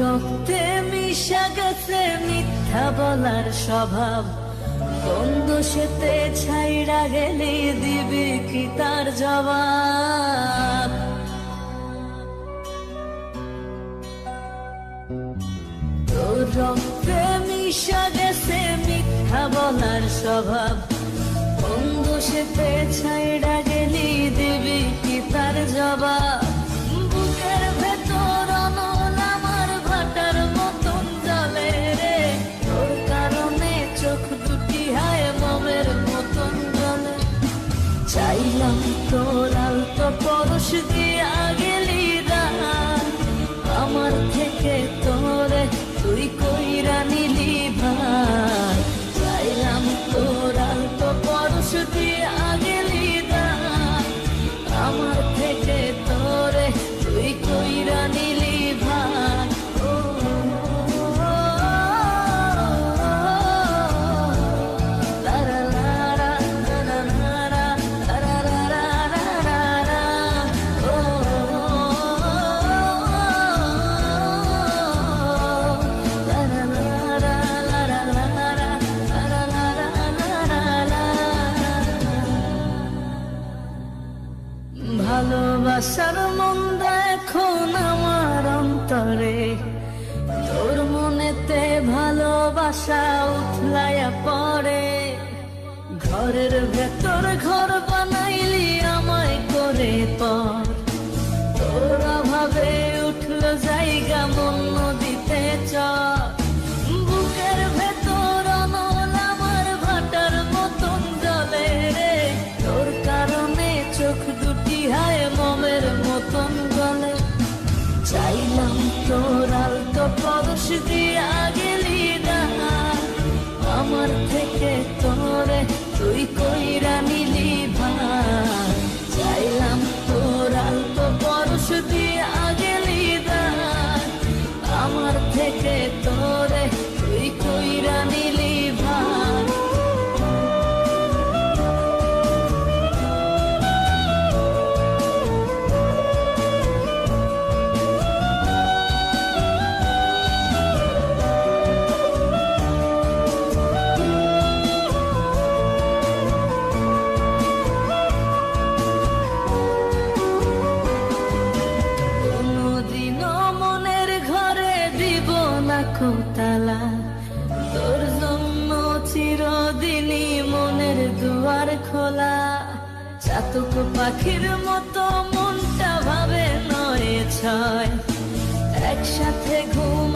রক্তে মিশা গেছে মিথ্যা বলার স্বভাব, কোন দোষেতে ছাইড়া গেলি দিবি কি তার জবাব? তোর রক্তে মিশা গেছে মিথ্যা বলার স্বভাব, কোন দোষেতে ছাইড়া গেলি দিবি কি তার জবাব? বুকের ভেতর অনল আমার ভাটার মতন জ্বলে রে, তোর কারণে চোখ দুটি হায় মোমের মতন জ্বলে। চাইলাম তোর আলতো পরশ দিয়া গেলি রাত, আমার থেকে তোরে তুই কইরা নিলি ভাই। চাইলাম তোর আলতো পরশ দিয়া গেলি রাত, আমার থেকে তোরে তুই কইরা নিলি ভাই। ও লারা লারা লারা লারা লারা লারা লারা, ও লারা লারা লারা লারা লারা লারা। ভালোবাসার মন্দ এখন আমার অন্তরে, তোর মনেতে ভালোবাসা উথলাইয়া পড়ে। ঘরের ভেতর ঘর বানাইলি আমায় করে পর, তোর অভাবে উঠল জায়গা মন নদীতে চর। বুকের ভেতর অনল আমার ভাটার মতন জ্বলে রে, তোর কারণে চোখ দুটি হায় মোমের মতন গলে। চাইলাম তোর আলতো পরশ দিয়া গেলি না, আমার থেকে তোরে তুই কইরা নিলি ভাই। চাইলাম তোর আলতো পরশ দিয়া গেলি না, আমার থেকে তোরে তুই কইরা নিলি ভাই। তালা তোর জন্য চিরদিনই মনের দুয়ার খোলা। চাতক পাখির মতো মনটা ভাবে নয় ছয়, একসাথে ঘুম